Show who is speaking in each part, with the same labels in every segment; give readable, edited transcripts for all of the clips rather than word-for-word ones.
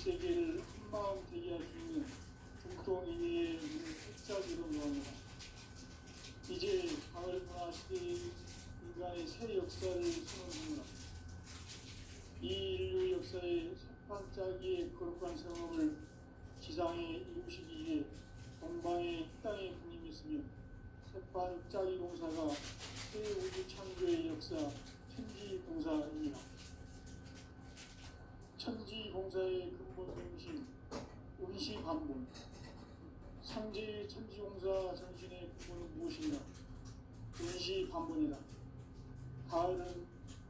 Speaker 1: 세계를 한마음 되게 할 수 있는 중동인의 문을 활짝 열어놓았노라. 이제 가을 문화 시대의 인간의 새 역사를 선언하노라. 이 인류 역사의 새판짜기의 거룩한 성업을 지상에 이루시기 위해 동방의 땅에 군림했으며 새판짜기 공사가 새 우주 창조의 역사 천지공사입니다. 천지공사의 근본 정신 운시반본. 삼재의 천지공사 정신의 근본은 무엇인가? 운시반본이다. 가을은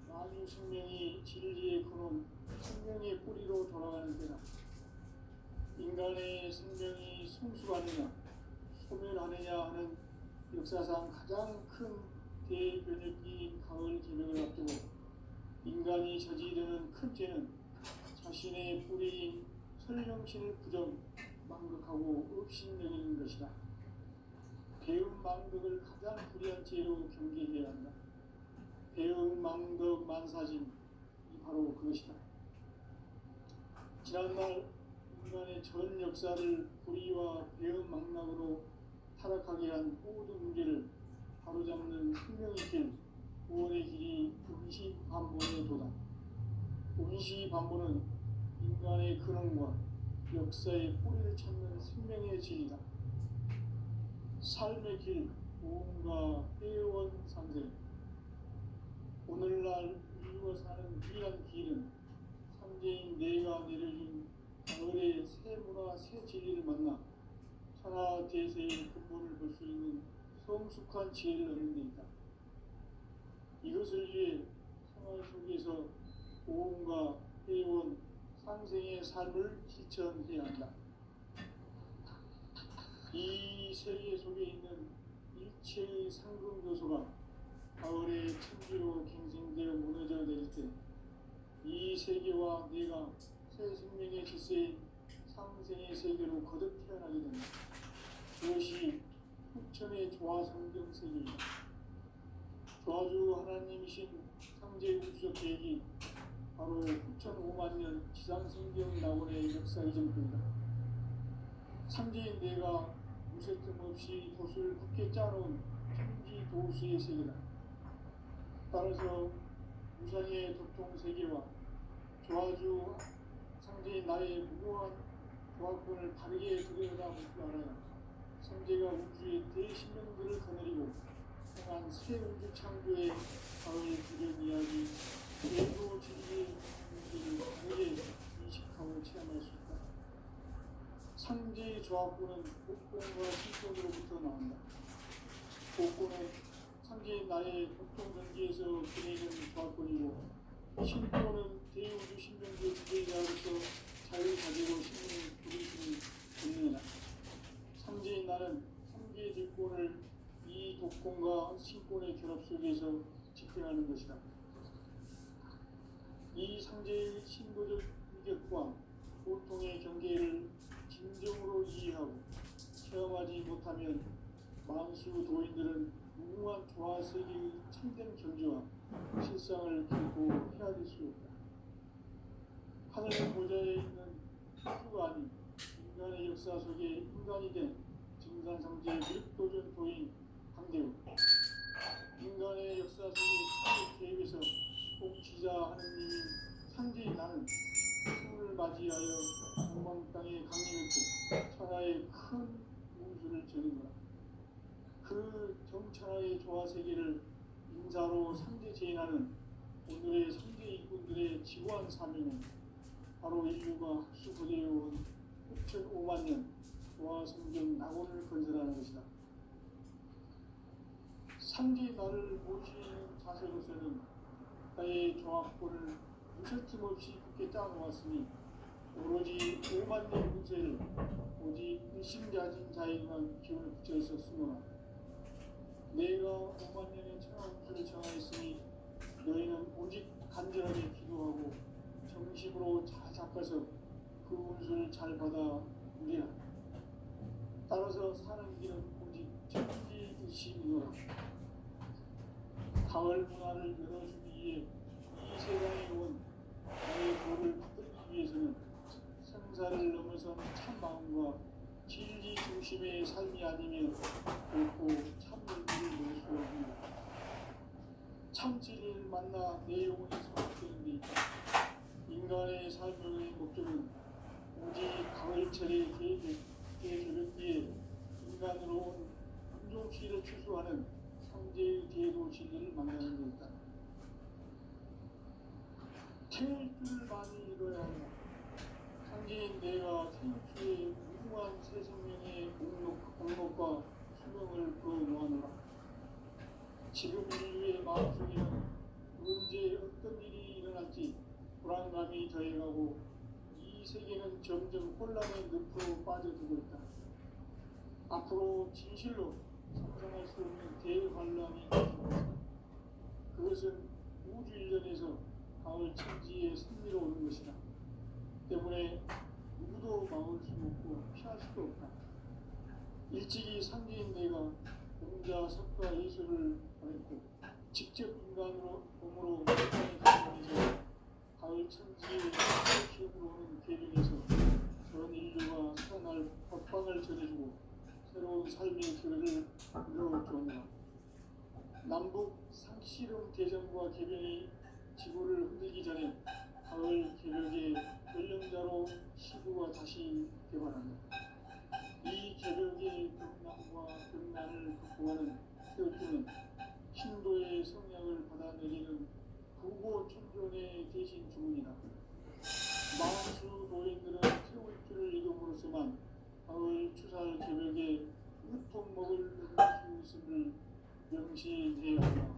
Speaker 1: 만유 생명이 진리의 근원, 생명의 뿌리로 돌아가는 때다. 인간의 생명이 성숙하느냐, 소멸하느냐 하는 역사상 가장 큰 대변혁기인 가을 개명을 앞두고 인간이 저지르는 큰 죄는 자신의 뿌리인 설령신을 부정, 망극하고 업신여기는 것이다. 배은 망덕을 가장 불의한 죄로 경계해야 한다. 배은 망덕 만사짐이 바로 그것이다. 지난날 인간의 전 역사를 불의와 배은 망락으로 타락하게 한 모든 문제를 바로잡는 생명의 길, 구원의 길이 운시반본의 도다. 운시반본은 인간의 근원과 역사의 뿌리를 찾는 생명의 진리다. 삶의 길, 모험과 회원 상생. 오늘날 인류가 사는 유일한 길은 삼재인 내가 내려준 가을의 새 문화, 새 진리를 만나 천하 대세의 근본을 볼 수 있는 성숙한 지혜를 얻는 데 있다. 이것을 위해 생활 속에서 모험과 회원, 상생의 삶을 실천해야 한다. 이 세계 속에 있는 일체의 상금 요소가 가을의 천지로 갱생되어 무너져 내릴 때 이 세계와 내가 새 생명의 질서인 상생의 세계로 거듭 태어나게 된다. 그것이 후천의 조화성경 세계이다. 조화주 하나님이신 상제 우주적 계획이 바로 후천 5만 년 지상성경 낙원의 역사 이전입니다. 삼재인 내가 무쇠뜸 없이 도수를 굳게 짜놓은 천지 도수의 세계다. 따라서 무상의 도통 세계와 조화주 상재인 나의 무고한 조화권을 바르게 들여다볼 줄 알아야 삼재가 우주의 대신령들을 거느리고 행한 새 우주 창조의 가을 주변 이야기, 외부 진리의 문제를 다르게 인식하고 체험할 수 있다. 삼재의 조합권은 복권과 신권으로부터 나온다. 복권은 삼재인 나의 복동전기에서 지내는 조합권이고, 신권은 대우주 신명주 주제자로서 자유를 가지고 신명을 부리시는 권능이다. 삼재인 나는 삼재의 뒷권을 이 독권과 신권의 결합 속에서 집행하는 것이다. 이 상재의 신도적 위격과 고통의 경계를 진정으로 이해하고 체험하지 못하면 만수 도인들은 무궁한 조화세계의 참된 경지와 실상을 결코 헤아릴 수 없다. 하늘의 보좌에 있는 우주가 아닌 인간의 역사 속에 인간이 된 증산상제의 밀도전 도인 강대우. 인간의 역사 속에 참의 계획에서 복지자 하느님인 상제인 나는 수을 맞이하여 동방 땅에 강림했고 천하의 큰 운수를 저는 거라. 그 정천하의 조화세계를 인사로 상제 제인하는 오늘의 상제 일꾼들의 지고한 사명은 바로 인류가 흡수되어온 6,5만 년 조화성경 낙원을 건설하는 것이다. 상제 나를 모시는 자세로서는 나의 조합권을 무설틈 없이 굳게 짜놓았으니 오로지 5만 년 문제를 오직 일심자진 자에게만 기운을 붙여서 쓰노라. 내가 5만 년의 천하운수를 정하였으니 너희는 오직 간절하게 기도하고 정식으로 잘 잡아서 그 운수를 잘 받아 누리라. 따라서 사는 길은 오직 천지일심이노라. 가을 문화를 열어주기 위해 이 세상에 온 나의 도를 붙들기 위해서는 삶이 아니면 결코 참 의미를 낼 수 없습니다. 참 진리를 만나 내 영혼이 성숙되는 데 있다. 인간의 삶의 목적은 오직 가을철의 대개벽기에 인간으로 온 인종시를 추수하는 상제의 제도 진리를 만나는 데 있다. 태일주를 많이 읽어야 한다. 상제인 내가 태일주의 무궁한 새 생명의 공로과 수명을 불어모아노라. 지금 인류의 마음속에는 언제 어떤 일이 일어날지 불안감이 더해가고 이 세계는 점점 혼란의 늪으로 빠져들고 있다. 앞으로 진실로 상상할 수 없는 대환란이 일어날 것이다. 그것은 우주 일련에서 가을 천지에 승리로오는 것이다. 때문에 누구도 막을 수 없고 피할 수도 없다. 일찍이 상제인 내가 공자, 석가, 예수를 보냈고 직접 인간으로 몸으로 인간의 가정에서 가을 천지의 기업으로 오는 계룡에서 전 인류가 살아날 법방을 전해주고 새로운 삶의 길을 이루어주었노라. 남북 상씨름 대전과 개변이 지구를 흔들기 전에 가을 개벽의 연령자로 시구가 다시 개발한다. 이 개벽의 극남과 극난을 극복하는 태울주는 신도의 성향을 받아내리는 부고 천존의 대신 주문이다. 마음수 도인들은 태울주를 이름으로서만 가을 추살 개벽의 으품먹을 누릴 수 있음을 명시해야 한다.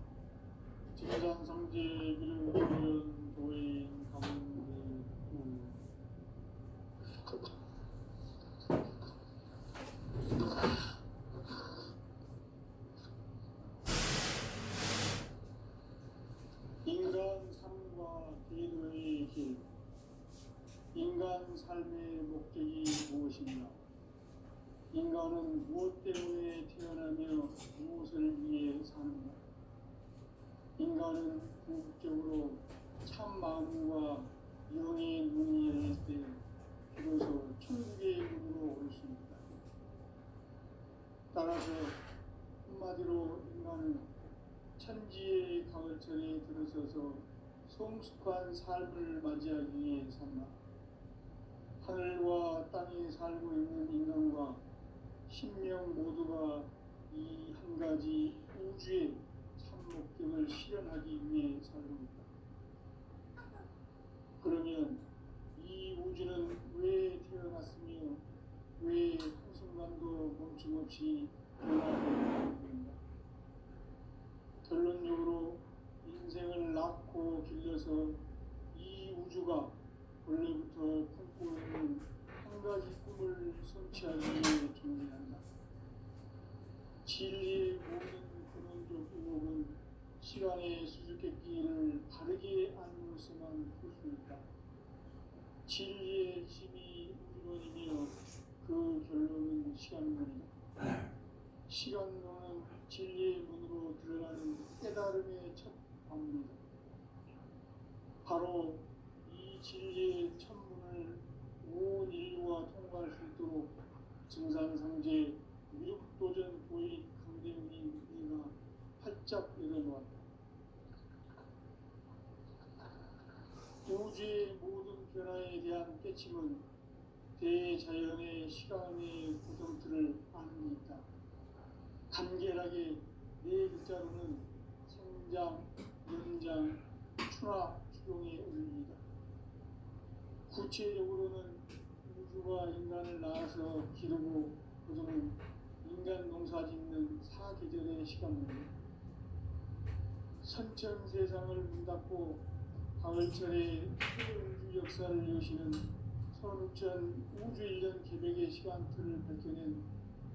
Speaker 1: 진산성제 비룡기변 도인 강대구 인간 삶과 계도의 길. 인간 삶의 목적이 무엇인가? 인간은 무엇 때문에 태어나며 무엇을 위해 사는가? 인간은 궁극적으로 참 마음과 영의 눈이 열릴 때 비로소 천국의 문으로 올 수 있다. 따라서 한마디로 인간은 천지의 가을철에 들어서서 성숙한 삶을 맞이하기 위해 산다. 하늘과 땅에 살고 있는 인간과 신명 모두가 이 한 가지 우주의 참 목적을 실현하기 위해 살고 있다. 그러면 이 우주는 왜 태어났으며 왜 한순간도 멈춤없이 변화되고 있는가? 결론적으로 인생을 낳고 길러서 이 우주가 원래부터 품고 있는 한 가지 꿈을 성취하기 위해 존재한다. 진리의 모든 근원적 의혹은 시간의 수수께끼를 바르게 알므로서만 풀 수 있다. 진리의 핵심이 우주론이며 그 결론은 시간론이다. 시간론은 진리의 문으로 들어가는 깨달음의 첫 방문이다. 바로 이 진리의 천문을 온 인류가 통과할 수 있도록 증산상제 미륵도전 도인 강대웅이 네가 활짝 열어놓았다. 우주의 모든 변화에 대한 깨침은 대자연의 시간의 구성틀을 아는 데 있다. 간결하게 네 글자로는 성장, 연장, 추나 추동의 의미이다. 구체적으로는 우주가 인간을 낳아서 기르고 거두는 인간 농사 짓는 사계절의 시간입니다. 선천 세상을 문 닫고 가을철에 우주 역사를 여시는 선우천 우주 일년 개벽의 시간틀을 밝혀낸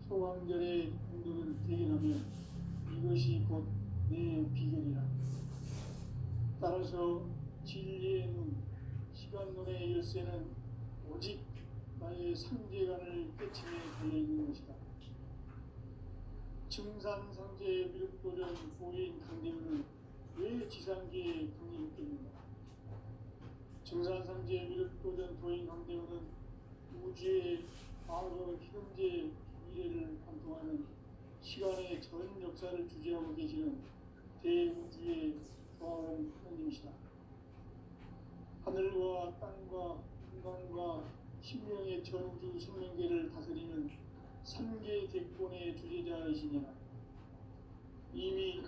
Speaker 1: 소강절의 행동을 대견하며 이것이 곧 내 비결이라. 따라서 진리의 눈, 시간론의 열쇠는 오직 나의 상제관을 깨침에 달려있는 것이다. 증산상제 미륵도전 고인 강대우는 왜 지상계에 강력했는가? 증산상제 미륵도전 도인 강대우는 우주의 과거, 현재, 미래를 관통하는 시간의 전 역사를 주재하고 계시는 대우주의 조아홍 하나님이시다. 하늘과 땅과 인간과 신명의 전우주 생명계를 다스리는 삼계 대권의 주재자이시니라. 이미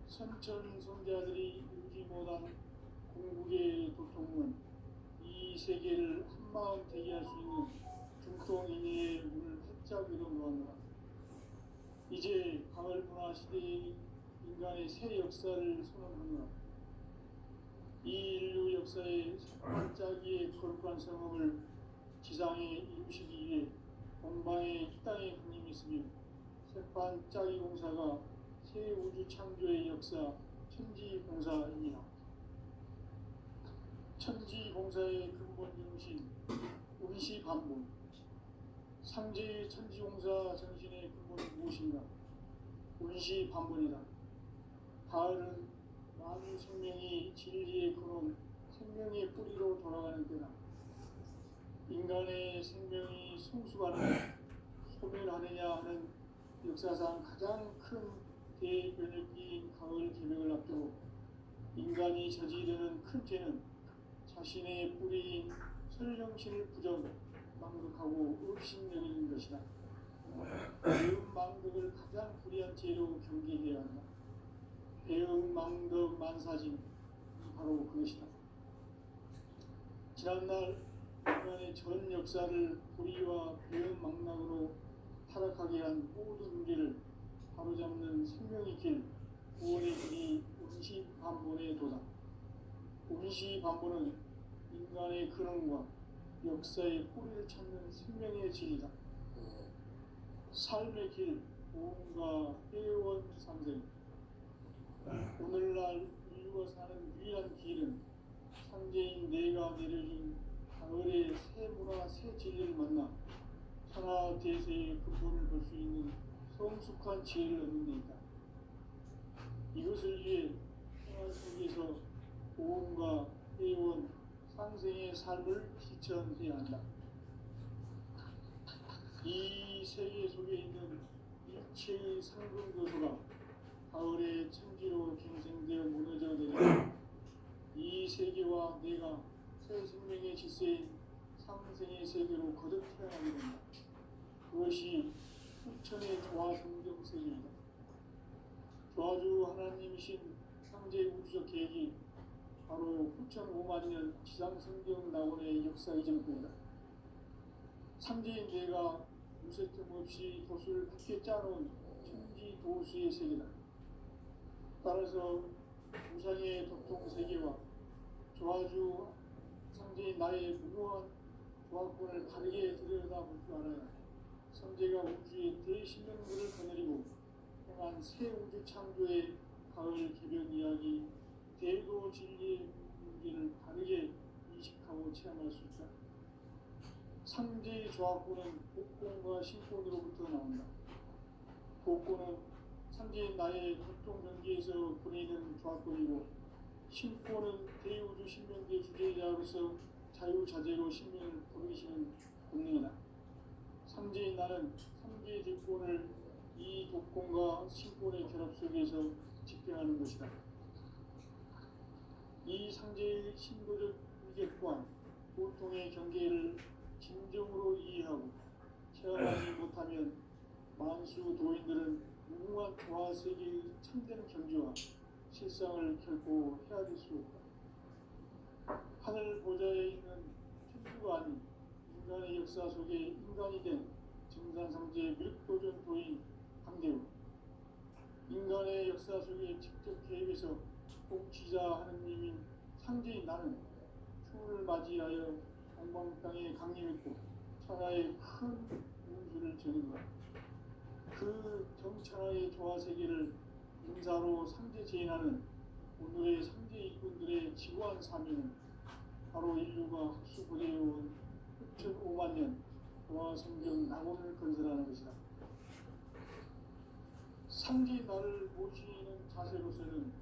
Speaker 1: 선천성자들이 이루지 못한 공국의 도통은 이 세계를 한마음 되게 할 수 있는 중통인의 문을 활짝 열어놓았노라. 이제 가을 문화 시대의 인간의 새 역사를 선언하노라. 이 인류 역사의 반짝이의 거룩한 성음을 지상에 이루시기 위해 동방에 이 땅에 군림이 있으며 새반짝이 공사가 새 우주 창조의 역사 천지공사입니다. 천지공사의 근본 정신 운시반본. 삼재의 천지공사 정신의 근본은 무엇인가? 운시반본이다. 가을은 만유 생명이 진리의 근원 생명의 뿌리로 돌아가는 때다. 인간의 생명이 성숙하느냐 소멸하느냐 하는 역사상 가장 큰 대변혁기인 가을 개명을 앞두고 인간이 저지르는 큰 죄는 자신의 뿌리인 설령신을 부정 망극하고 업신여기는 것이다. 배은망덕을 가장 불의한 죄로 경계해야 한다. 배은망덕 만사진 바로 그것이다. 지난날 인간의 전 역사를 불의와 배은망락으로 타락하게 한 모든 문제를 바로잡는 생명의 길, 구원의 길이 운시반본의 도다. 운시반본은 인간의 근원과 역사의 뿌리를 찾는 생명의 진리다. 삶의 길, 보험과 회원 상생. 오늘날 인류가 사는 유일한 길은 상제인 내가 내려준 가을의 새 문화, 새 진리를 만나 천하 대세의 근본을 볼 수 있는 성숙한 지혜를 얻는 데 있다. 이것을 위해 생활 속에서 보험과 회원, 상생의 삶을 실천해야 한다. 이 세계 속에 있는 일체의 상금 요소가 가을의 천지로 갱생되어 무너져 내려 이 세계와 내가 새 생명의 질서인 상생의 세계로 거듭 태어나게 된다. 그것이 후천의 조화 성경 세계이다. 조화주 하나님이신 상제 우주적 계획이 바로 후천 5만 년 지상 성경 낙원의 역사 이전뿐이다. 상제인 내가 무쇠 틈 없이 도수를 굳게 짜놓은 천지 도수의 세계다. 따라서 우상의 도통 세계와 조화주 상제인 나의 무모한 조화권을 바르게 들여다볼 줄 알아야 성제가 우주의 대신명물을 거느리고 행한 새 우주 창조의 가을 개변 이야기 대도 진리의 문제를 바르게 인식하고 체험할 수 있다. 상제의 조화권은 복권과 신권으로부터 나온다. 복권은 상제인 나의 도통 경계에서 보내는 조화권이고 신권은 대우주 신명계 주제자로서 자유자재로 신명을 부르시는 본능이다. 상제인 나는 삼계 대권을 이 독권과 신권의 결합 속에서 집행하는 것이다. 이 상제의 신도적 위계관, 보통의 경계를 진정으로 이해하고 체험하지 못하면 만수 도인들은 무궁한 조화 세계의 참된 경지와 실상을 결코 헤아릴 수 없다. 하늘 보좌에 있는 천주가 아닌 인간의 역사 속에 인간이 된 증산상제 밀도전 도인 강대우, 인간의 역사 속에 직접 개입해서 통치자 하느님인 상제인 나는 추운을 맞이하여 동방 땅에 강림했고 천하의 큰 운수를 전한 것. 그 정천하의 조화 세계를 인사로 상제 제인하는 오늘의 상제 일꾼들의 지구한 사명은 바로 인류가 흡수부대해온 후천 5만 년 조화 성경 낙원을 건설하는 것이다. 상제 나를 모시는 자세로서는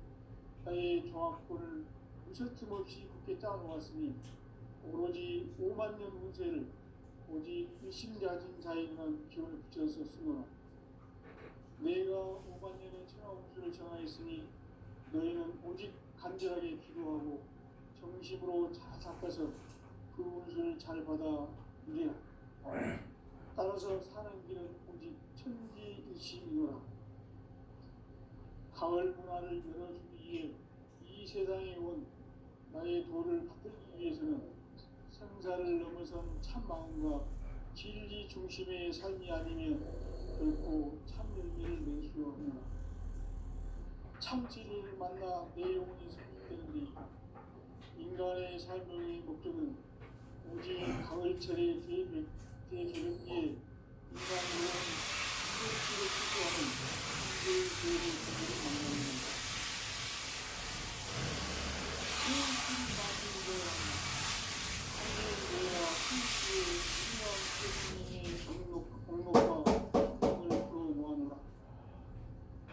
Speaker 1: 나의 조화권을 무쇠틈 없이 굳게 짜놓았으니 오로지 5만 년 운세를 오직 일심가진 자에게만 기운을 붙여서 쓰노라. 내가 5만 년의 천하운수를 정하였으니 너희는 오직 간절하게 기도하고 정심으로 잘 닦아서 그 운수를 잘 받아 누리라. 따라서 사는 길은 오직 천지일심이노라. 가을 문화를 열어주기 위해 이 세상에 온 나의 도를 받들기 위해서는 생사를 넘어선 참 마음과 진리 중심의 삶이 아니면 결코 참 열매를 낼 수 없노라. 참 진리를 만나 내 영혼이 성립되는데 인간의 삶의 목적은 오직 가을철의 대개벽기에 인간으로는 인간식을 추구하는 인간의 죄를 만나는 것입니다.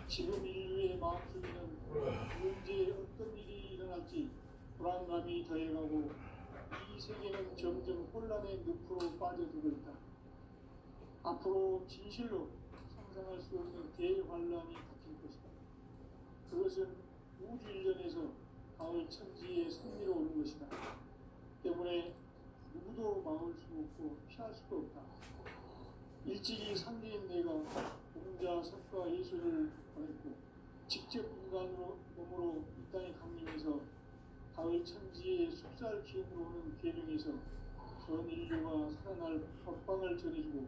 Speaker 1: 지금 인류의 마음속에는 언제 어떤 일이 일어날지 불안감이 더해가고 이 세계는 점점 혼란의 늪으로 빠져들고 있다. 앞으로 진실로 상상할 수 없는 대환란이 닥칠 것이다. 그것은 우주 일련에서 가을 천지의 승리로 오는 것이다. 때문에 누구도 막을 수 없고 피할 수도 없다. 일찍이 상대인 내가 공자, 석가, 예수를 보냈고 직접 인간으로 몸으로 이 땅에 강림해서 가을 천지의 숲살 기운으로 오는 계명에서 전 인류가 살아날 법방을 전해주고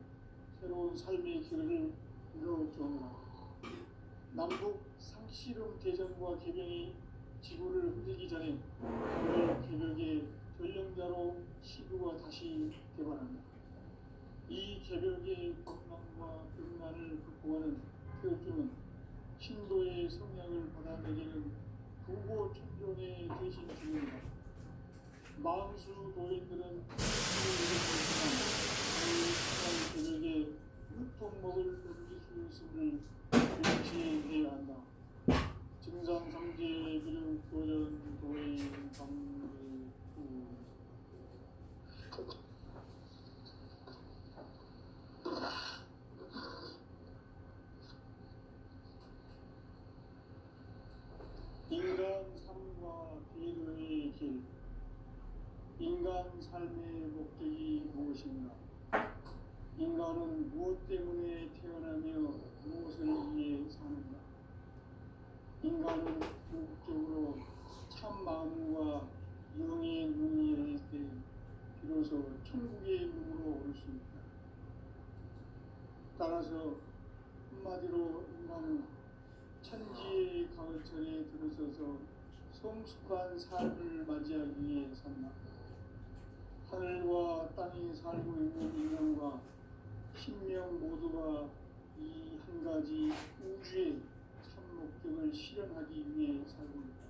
Speaker 1: 새로운 삶의 길을 이루어주오노라. 남북 상씨름 대전과 개병이 지구를 흔들기 전에 가을 개벽의 전령자로 시부가 다시 개발한다. 이 개벽의 건강과 음란을 극복하는 태극주는 신도의 성향을 받아내리는 부고 천존의 대신 주입니다. 망수 도인들은 이 개벽에 육통목을 넘길 수 있음을 명시해야 한다. 증상상제 비름 도전 도인 방대구 인간 삶과 비도의 길. 인간 삶의 목적이 무엇인가? 인간은 무엇 때문에 태어나며 무엇을 위해 사는가? 인간은 궁극적으로 참 마음과 영의 눈이 열릴 때 비로소 천국의 문으로 올 수 있다. 따라서 한마디로 인간은 천지의 가을철에 들어서서 성숙한 삶을 맞이하기 위해 산다. 하늘과 땅에 살고 있는 인간과 신명 모두가 이 한 가지 우주의 참 목적을 실현하기 위해 살고 있다.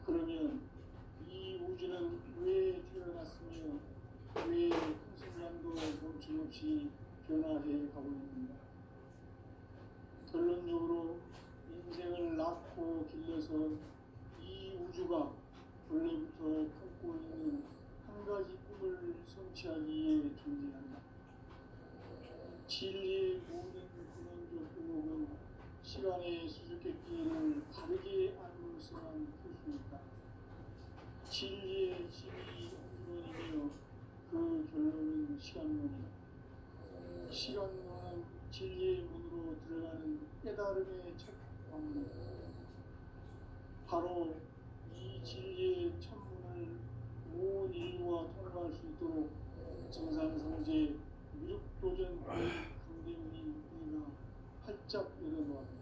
Speaker 1: 그러면 이 우주는 왜 태어났으며 왜 한순간도 멈춤없이 변화해 가고 있는가? 결론적으로 인생을 낳고 길러서 이 우주가 원래부터 품고 있는 한 가지 꿈을 성취하기 위해 존재한다. 진리의 모든 근원적 의혹은 시간의 수수께끼를 다르게 알물어서만 풀 수 있다. 진리의 힘이 근원이며 그 결론은 시간론이다. 시간론은 진리의 문으로 들어가는 깨달음의 첫 방문. 바로 이 진리의 천문을 온 인류가 통과할 수 있도록 정상성제 미륵도전 강대문인 내가 활짝 열어놓았다.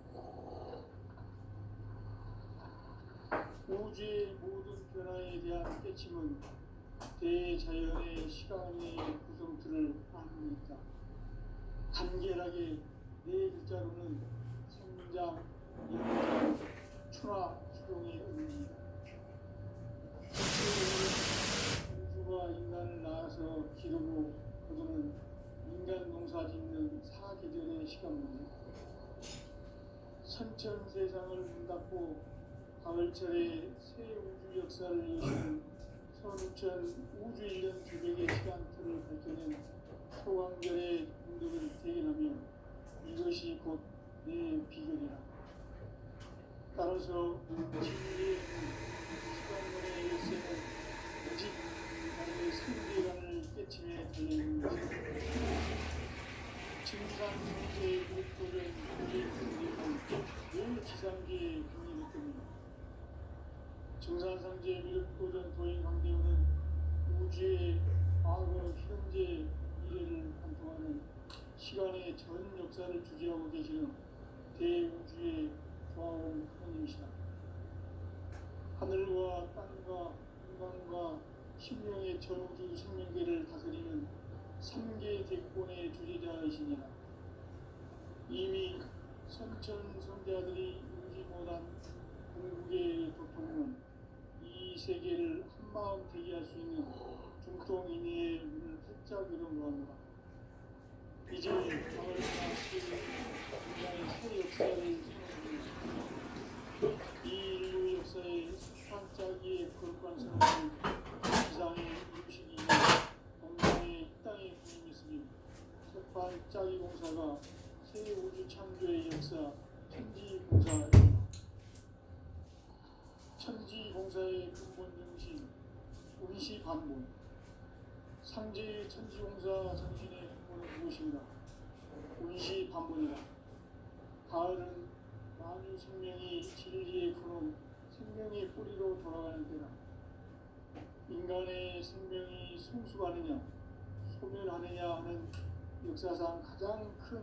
Speaker 1: 우주의 모든 변화에 대한 깨침은 대자연의 시간의 구성틀을 알고 있다. 간결하게 네 글자로는 성장, 영장, 추나, 추동의 의미이다. 우주가 인간을 낳아서 기르고 거두는 인간 농사 짓는 사계절의 시간문이다. 선천 세상을 문 닫고 가을철에 새 우주 역사를 여시는 선우천 우주 일년 기백의 시간표를 밝혀낸 소강절의 공덕을 대견하며 이것이 곧 내 비결이라. 따라서 진리의 시간론의 열쇠는 오직 나의 세계관을 깨침에 달려있는 것이다. 증산성제의 그룹도전 미륵도전은 늘 지상계의 경리이기 때문이다. 증산성제 미륵도전 도인 강대우는 우주의 과거, 현재, 미래를 관통하는 시간의 전 역사를 주재하고 계시는 대우주의 조화원 하나님이시다. 하늘과 땅과 인간과 신명의 전우주 생명계를 다스리는 3개 대권의 주재자이시니라. 이미 선천 선대아들이 이루지 못한 궁극의 도통은 이 세계를 한마음 되게 할 수 있는 중통인의 문을 활짝 열어놓았노라. 이제 가을이나 인간의 새 역사를 선언합니다. 이 인류 역사의 반짝이의 거룩한 선언을 지상에 이루시기 위해 동방의 땅에 부임했으니 첫 반짝이 공사가 새 우주 창조의 역사 천지공사입니다. 천지공사의 근본 정신 운시반본. 상제의 천지공사 정신의 근본은 무엇인가? 운시반본이다. 가을은 만유 생명이 진리의 근원, 생명의 뿌리로 돌아가는 때다. 인간의 생명이 성숙하느냐, 소멸하느냐 하는 역사상 가장 큰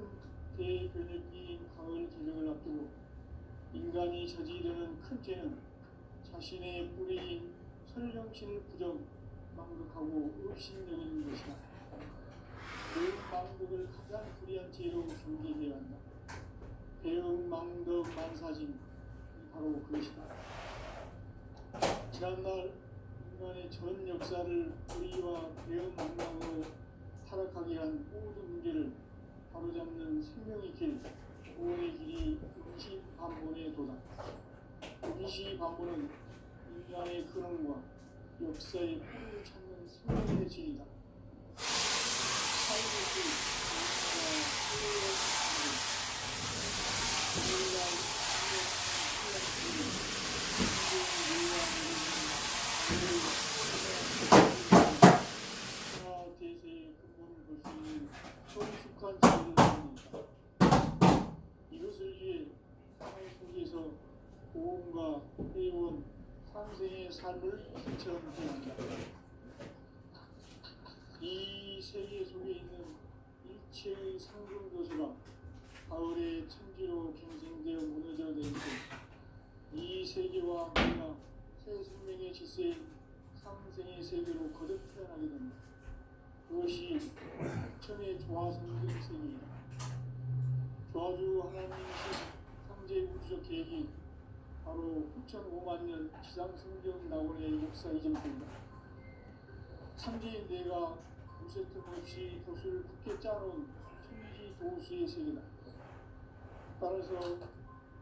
Speaker 1: 대변혁기인 가을 기력을 앞두고 인간이 저지르는 큰 죄는 자신의 뿌리인 설령신을 부정, 망극하고 없신여기는 것이다. 그 망극을 가장 불의한 죄로 경계해야 한다. 배응망덕 만사짐이 바로 그것이다. 지난날 인간의 전 역사를 불의와 배응망덕으로 타락하게 한 모든 문제를 바로잡는 생명의 길, 구원의 길이 운시반본에 도다. 운시반본은 인간의 근원과 역사의 뿌리를 찾는 생명의 길이다. 삶의 길, 인간과 하나 대세의 근본을 볼 수 있는 성숙한 지혜를 가진다. 이것을 위해 땅 속에서 보험과 회원, 상생의 삶을 실천해야 한다. 이 세계 속에 있는 일체의 상승도시가 가을의 천지로 갱생되어 무너져 내릴 때 이 세계와 우리가 새 생명의 질서인 상생의 세계로 거듭 태어나게 됩니다. 그것이 천의 조화성의 세계이다. 조화주 하나님이신 상제 우주적 계획이 바로 9,500만 년 지상성경 낙원의 역사 이전입니다. 삼재인 내가 무쇠 틈 없이 돛을 굳게 짜놓은 천지 도수의 세계다. 따라서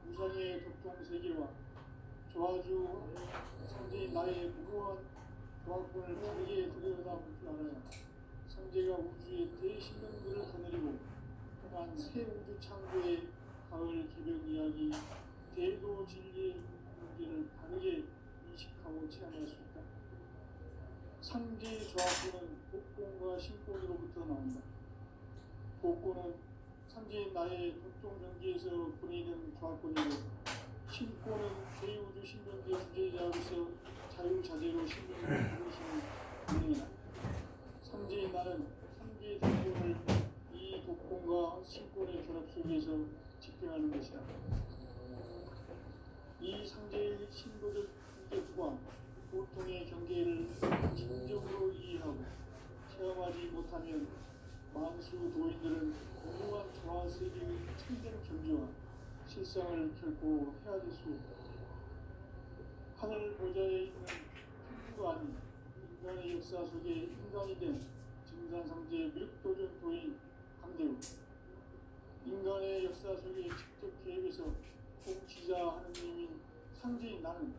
Speaker 1: 우상의 도통 세계와 조화주 삼재인 나의 무고한 조화권을 다르게 들여다볼 줄 알아야 삼재가 우주의 대신령들을 거느리고 또한 새 우주 창조의 가을 기병 이야기 대도 진리의 문제를 다르게 인식하고 체험할 수 있다. 삼재의 조화권은 복권과 신권으로부터 나온다. 복권은 삼재인 나의 도통 경계에서 보내는 조화권이고 신권은 제2우주 신명계 주제자로서 자유자재로 신명을 부르시는 은행이다. 삼재인 나는 삼재의 독권을 이 독권과 신권의 결합 속에서 집행하는 것이다. 이 상제의 신도적 경계 또한 보통의 경계를 진정으로 이해하고 체험하지 못하면 만수 도인들은 무궁한 조화 세계의 참된 경지와 실상을 결코 헤아릴 수 없다. 하늘 보좌에 있는 천주가 아닌 인간의 역사 속에 인간이 된 증산상제 미륵도전 도인 강대우. 인간의 역사 속에 직접 개입해서 통치자 하느님인 상제인 나는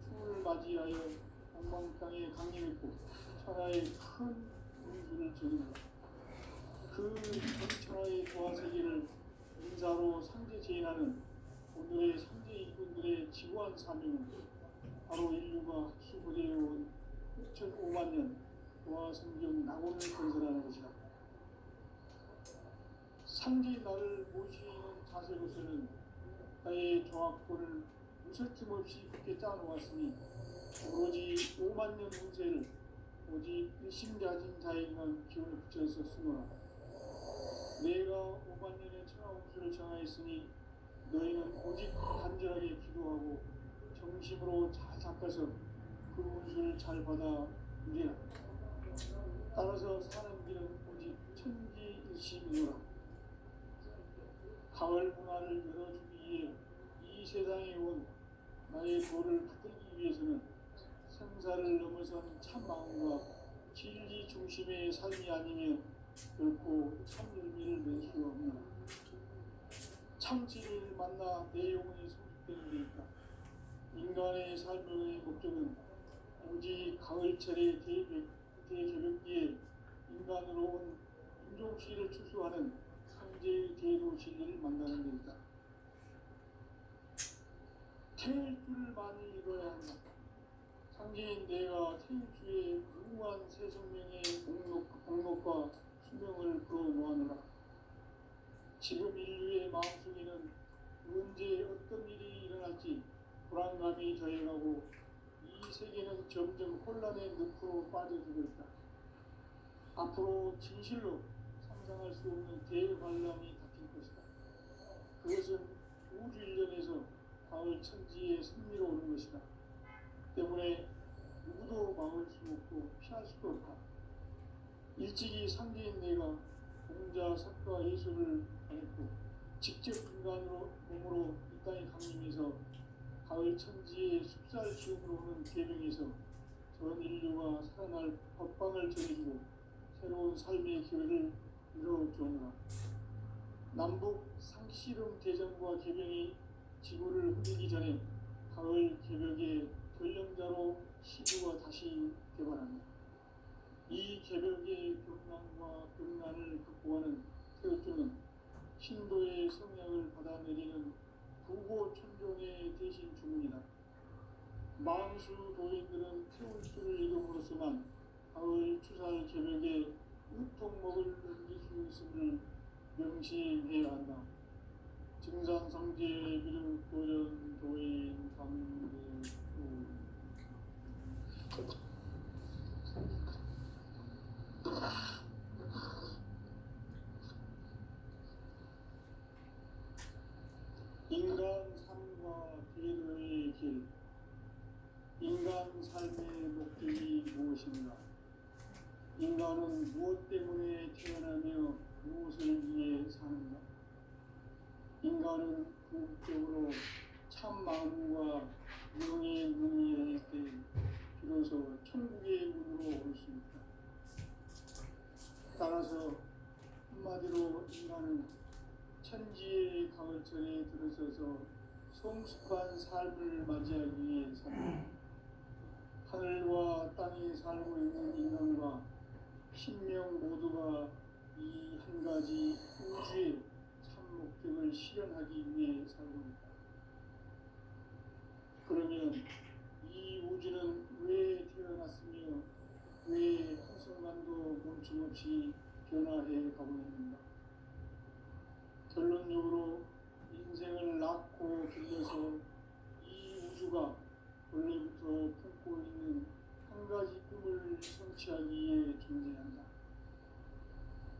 Speaker 1: 풍을 맞이하여 동방 땅에 강림했고 천하에 큰 운수를 전합니다. 그 천하의 부하 세계를 인사로 상제 제인하는 오늘의 상제 일꾼들의 지구한 사명은 바로 인류가 수고되어온 6,500만 년 부하 성경 낙원을 건설하는 것이다. 상제 나를 모시는 자세로서는 나의 조합권을 무설틈 없이 굳게 짜놓았으니 오로지 5만 년 운세를 오직 일심자진 자에게만 기운을 붙여서 쓰노라. 내가 5만 년의 천하 운수를 정하였으니 너희는 오직 간절하게 기도하고 정심으로 잘 닦아서 그 운수를 잘 받아 누리라. 따라서 사는 길은 오직 천지일심이노라. 가을 문화를 열어주기 위해 이 세상에 온 나의 도를 받들기 위해서는 생사를 넘어선 참 마음과 진리 중심의 삶이 아니면 결코 참 열매를 낼 수 없노라. 참 진리를 만나 내 영혼이 성숙되는 데 있다. 인간의 삶의 목적은 오직 가을철의 대개벽기에 인간으로 온 인종시를 추수하는 상제의 대도 진리를 만나는 데 있다. 태일 줄을 많이 읽어야 한다. 상제인 내가 태일 주의 무궁한 새 생명의 공목과 수명을 불어모아노라. 지금 인류의 마음속에는 언제 어떤 일이 일어날지 불안감이 더해가고 이 세계는 점점 혼란의 늪으로 빠져들고 있다. 앞으로 진실로 상상할 수 없는 대환란이 닥칠 것이다. 그것은 우주 일련에서 가을 천지의 승리로 오는 것이다. 때문에 누구도 막을 수 없고 피할 수도 없다. 일찍이 상제인 내가 공자, 석가, 예술을 당했고 직접 인간으로 몸으로 이 땅에 강림해서 가을 천지의 숲살 기운으로 오는 계명에서 전 인류가 살아날 법방을 전해주고 새로운 삶의 기회를 이뤄주오노라. 남북 상씨름 대전과 개병이 지구를 흐리기 전에 가을 개벽의 전령자로 시주가 다시 개발한다. 이 개벽의 경랑과 경란을 극복하는 태우주는 신도의 성향을 받아내리는 부고천종의 대신 주문이다. 망수 도인들은 태울주를 이름으로서만 가을 추살 개벽에 우통목을 넘길 수 있음을 명시해야 한다. 증산성제 비륵 도전 도인 강대우 인간 삶과 계도의 길. 인간 삶의 목적이 무엇인가? 인간은 무엇 때문에 태어나며 무엇을 위해 사는가? 인간은 궁극적으로 참 마음과 영의 문이 열릴 때 비로소 천국의 문으로 올 수 있다. 따라서 한마디로 인간은 천지의 가을철에 들어서서 성숙한 삶을 맞이하기 위해 산다. 하늘과 땅에 살고 있는 인간과 신명 모두가 이 한 가지 우주의 참 목적을 실현하기 위해 살고 있다. 그러면 이 우주는 왜 태어났으며 왜 한순간도 멈춤없이 변화해 가고 있는가? 결론적으로 인생을 낳고 길러서 이 우주가 원래부터 품고 있는 한 가지 꿈을 성취하기 위해 존재한다.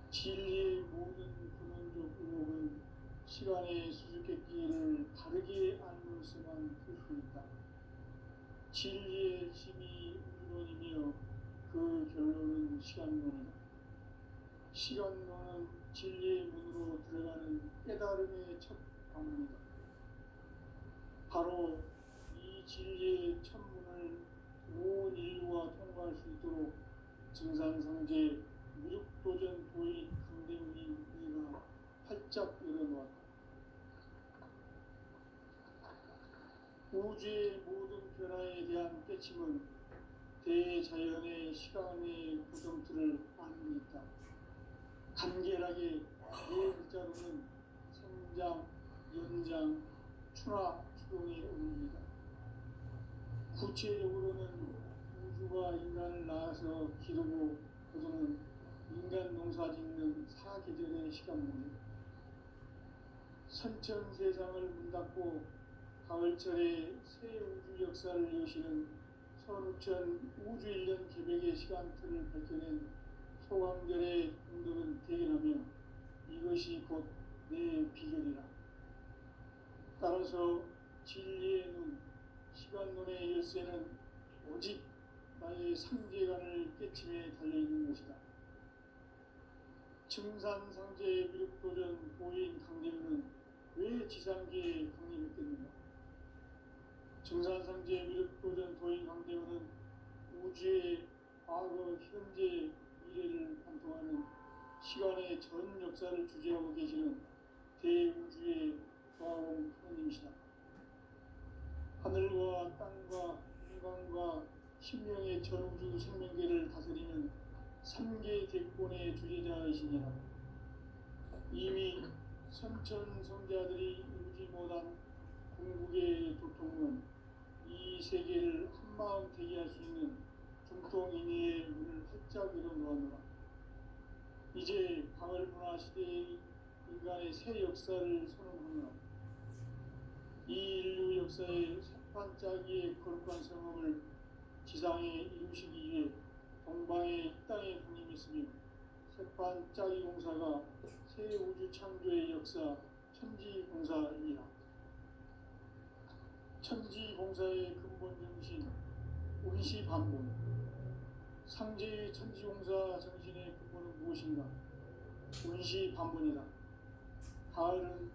Speaker 1: 진리의 모든 근원적 의혹은 시간의 수수께끼를 바르게 알면서만 풀 수 있다. 진리의 힘이 우주론이며 그 결론은 시간론이다. 시간론은 진리의 문으로 들어가는 깨달음의 첫 방문이다. 바로 이 진리의 천문을 온 인류가 통과할 수 있도록 증산성제 무력도전 도의 강대우인 이가 활짝 열어놓았다. 우주의 모든 변화에 대한 깨침은 대자연의 시간의 구정틀을 아는 데 있다. 간결하게 네 글자로는 생장, 연장, 추나 추동의 의미입니다. 구체적으로는 우주가 인간을 낳아서 기르고 거두는 인간 농사 짓는 사계절의 시간 문제, 선천 세상을 문 닫고 가을철에 새 우주 역사를 여시는 선우천 우주 1년 개벽의 시간틀을 밝혀낸 소강절의 공덕은 대견하며 이것이 곧 내 비결이라. 따라서 진리의 눈, 시간론의 열쇠는 오직 나의 상제관을 깨침에 달려있는 것이다. 증산상제의 미륵도전 고인 강제는 왜 지상계에 강림했겠는가? 증산상제의 미륵도전 도인 강제는 우주의 과거, 현재, 미래를 관통하는 시간의 전 역사를 주재하고 계시는 대우주의 조화공 하느님이시다. 하늘과 땅과 인간과 신명의 전우주 생명계를 다스리는 삼계 대권의 주제자이시니라. 이미 선천 성자들이 이루지 못한 궁극의 도통은 이 세계를 한마음 되게 할 수 있는 중통인의의 문을 활짝 열어놓았노라. 이제 가을문화 시대의 인간의 새 역사를 선언하노라. 이 인류 역사의 새판짜기의 거룩한 성험을 지상에 이루시기 위해 동방의 이 땅에 강림했으며 새판짜기 공사가 새 우주 창조의 역사 천지공사이니라. 천지공사의 근본 정신 운시반본, 상제의 천지공사 정신의 근본은 무엇인가? 운시반본이다. 가을은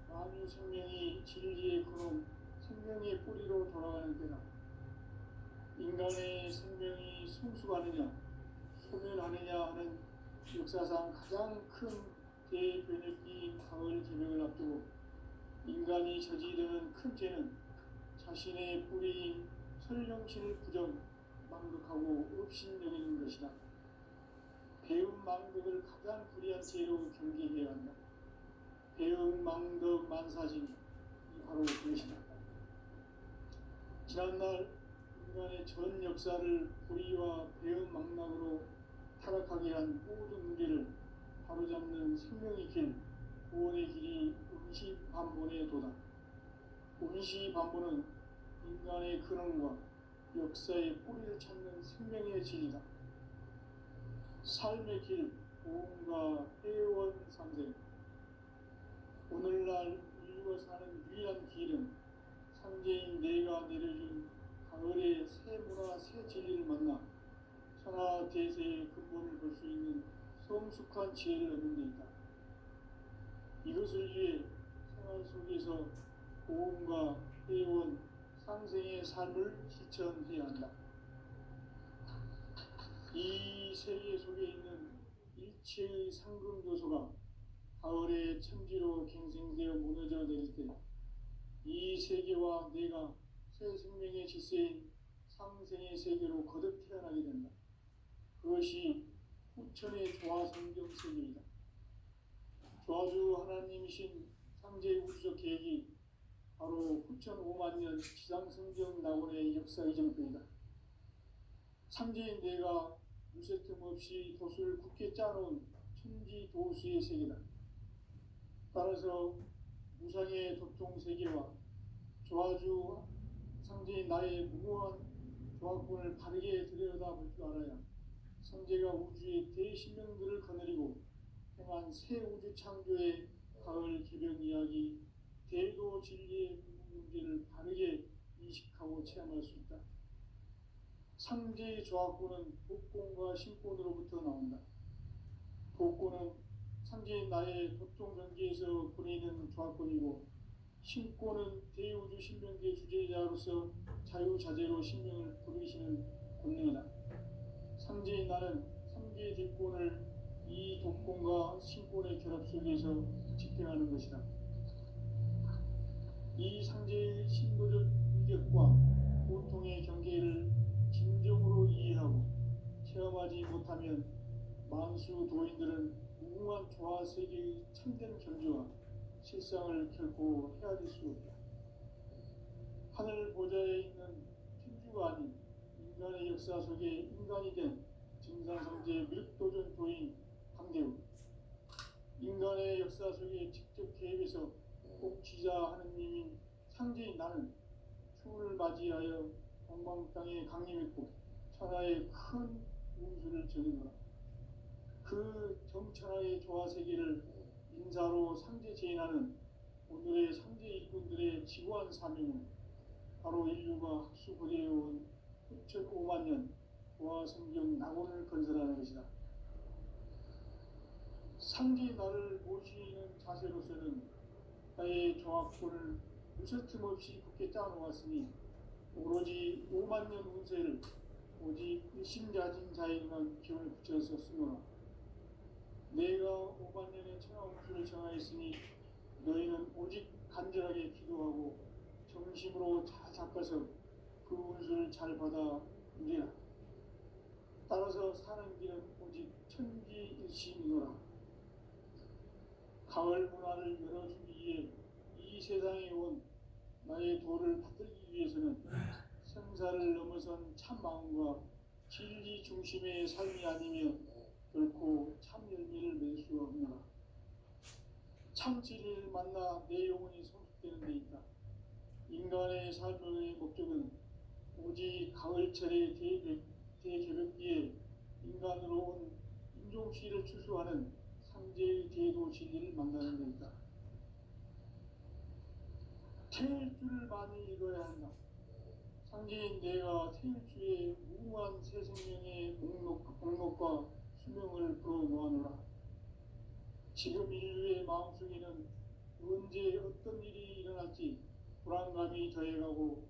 Speaker 1: 만유 생명이 진리의 근원, 생명의 뿌리로 돌아가는 때다. 인간의 생명이 성숙하느냐, 소멸하느냐 하는 역사상 가장 큰 대변혁기인 가을 개벽을 앞두고 인간이 저지르는 큰 죄는 자신의 뿌리인 설령신을 부정, 망극하고 업신여기는 것이다. 배움 망덕을 가장 불의한 죄로 경계해야 한다. 배움 망덕 만사진이 바로 그것이다. 지난날 인간의 전 역사를 불의와 배움 망락으로 타락하게 한 모든 문제를 바로잡는 생명의 길, 구원의 길이 운시반본의 도다. 운시반본은 인간의 근원과 역사의 뿌리를 찾는 생명의 진리다. 삶의 길, 보험과 회원 상생. 오늘날 인류가 사는 유일한 길은 상제인 내가 내려준 가을의 새 문화, 새 진리를 만나 천하 대세의 근본을 볼 수 있는 성숙한 지혜를 얻는 데 있다. 이것을 위해 생활 속에서 보험과 회원, 상생의 삶을 실천해야 한다. 이 세계 속에 있는 일체의 상금 요소가 가을의 천지로 갱생되어 무너져 내릴 때 이 세계와 내가 새 생명의 질서인 상생의 세계로 거듭 태어나게 된다. 그것이 후천의 조화성경 세계이다. 조화주 하나님이신 상제의 우주적 계획이 바로 후천 5만년 지상성경 낙원의 역사 이정표이다. 상제인 내가 무쇠틈 없이 도수를 굳게 짜놓은 천지도수의 세계다. 따라서 무상의 도통 세계와 조화주 상제인 나의 무모한 조화권을 바르게 들여다볼 줄 알아야 상제가 우주의 대신명들을 거느리고 행한 새 우주 창조의 가을 개벽 이야기, 대도 진리의 문제를 바르게 인식하고 체험할 수 있다. 상제의 조화권은 복권과 신권으로부터 나온다. 복권은 상제인 나의 도통 경계에서 보내는 조화권이고, 신권은 대우주 신명계 주제자로서 자유자재로 신명을 부르시는 권능이다. 상제인 나는 삼계 대권을 이 독권과 신권의 결합 속에서 집행하는 것이다. 이 상제의 신도적 인격과 고통의 경계를 진정으로 이해하고 체험하지 못하면 만수 도인들은 무궁한 조화 세계의 참된 경지와 실상을 결코 헤아릴 수 없다. 하늘 보좌에 있는 천주가 아닌 인간의 역사 속에 인간이 된 증산성제 밀도전 도인 강대우, 인간의 역사 속에 직접 개입해서 꼭지자 하느님인 상제인 나는 추후를 맞이하여 동방 땅에 강림했고 천하의 큰 운수를 전해노라. 그 정천하의 조화 세계를 인사로 상제 제인하는 오늘의 상제 일꾼들의 지구한 사명은 바로 인류가 학수고대해온 9,5만 년 조화 성경 낙원을 건설하는 것이다. 상제 나를 모시는 자세로서는 나의 조합권을 무서틈 없이 굳게 짜놓았으니 오로지 5만 년 운세를 오직 일심자진 자에게만 기운을 붙여서 쓰노라. 내가 5만 년의 천하 운수를 정하였으니 너희는 오직 간절하게 기도하고 정심으로 잘 닦아서 그 운수를 잘 받아 누리라. 따라서 사는 길은 오직 천지일심이노라. 가을 문화를 열어주기 위해 이 세상에 온 나의 도를 받들기 위해서는 생사를 넘어선 참 마음과 진리 중심의 삶이 아니면 결코 참 열매를 맺을 수 없노라. 참 진리를 만나 내 영혼이 성숙되는 데 있다. 인간의 삶의 목적은 오직 가을철의 대개벽기에 인간으로 온 인종시를 추수하는 상제의 대도 진리를 만나는 데 있다. 태일주를 많이 읽어야 한다. 상제인 내가 태일주의 무궁한 새 생명의 목록과 수명을 풀어놓아노라. 지금 인류의 마음속에는 언제 어떤 일이 일어날지 불안감이 더해가고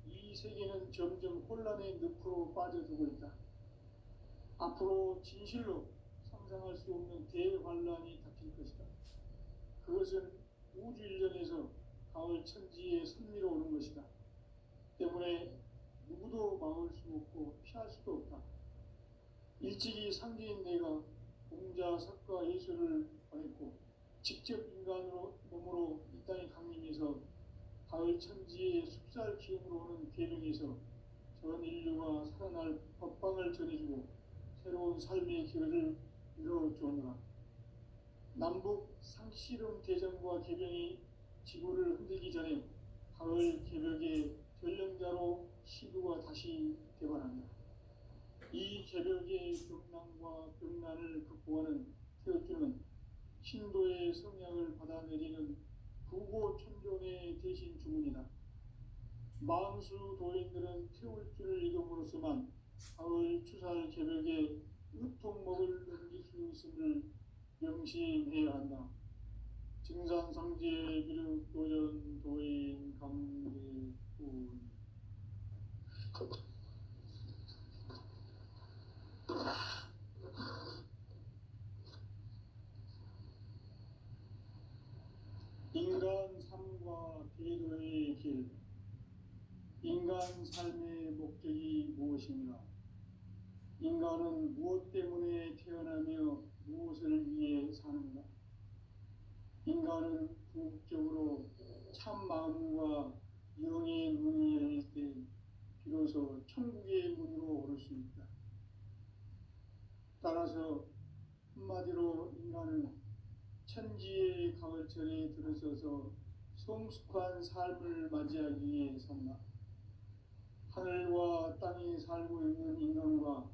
Speaker 1: 이 세계는 점점 혼란의 늪으로 빠져들고 있다. 앞으로 진실로 상상할 수 없는 대환란이 닥칠 것이다. 그것은 우주 일련에서 가을 천지에 선미로 오는 것이다. 때문에 누구도 막을 수 없고 피할 수도 없다. 일찍이 상제인 내가 공자, 석가, 예수를 보냈고 직접 인간으로 몸으로 이 땅에 강림해서 가을 천지의 숲살 기운으로 오는 계명에서 전 인류가 살아날 법방을 전해주고 새로운 삶의 길을 열어주오노라. 남북 상씨름 대전과 개병이 지구를 흔들기 전에 가을 개벽의 전령자로 시구가 다시 개발한다. 이 개벽의 경난과 병난을 극복하는 태어주는 신도의 성향을 받아내리는 부고천존의 대신 주문이다. 만수 도인들은 태울주를 읽음으로써만 가을 추살 개벽에 으통먹을 넘길 수 있음을 명심해야 한다. 증산상제 비륵도전 도인 강대훈. 인간 삶과 대도의 길. 인간 삶의 목적이 무엇인가? 인간은 무엇 때문에 태어나며 무엇을 위해 사는가? 인간은 궁극적으로 참 마음과 영의 문이 열릴 때 비로소 천국의 문으로 오를 수 있다. 따라서 한마디로 인간은 천지의 가을철에 들어서서 성숙한 삶을 맞이하기 위해 산다. 하늘과 땅에 살고 있는 인간과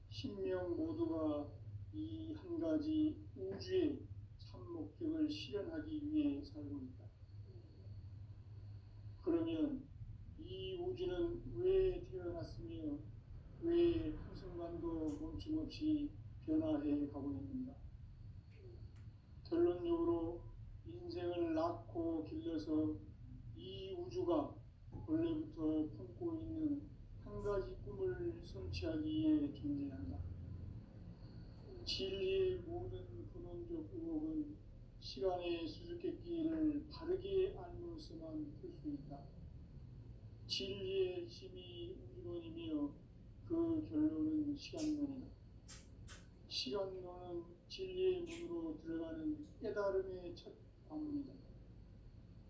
Speaker 1: 신명 모두가 이 한 가지 우주의 참 목적을 실현하기 위해 살고 있다. 그러면 이 우주는 왜 태어났으며 왜 한순간도 멈춤없이 변화해 가고 있는가? 결론적으로 인생을 낳고 길러서 이 우주가 원래부터 품고 있는 한 가지 꿈을 성취하기 위해 존재한다. 진리의 모든 근원적 의혹은 시간의 수수께끼를 바르게 알므로서만 풀 수 있다. 진리의 힘이 우주론이며 그 결론은 시간론이다. 시간론은 진리의 문으로 들어가는 깨달음의 첫 방문이다.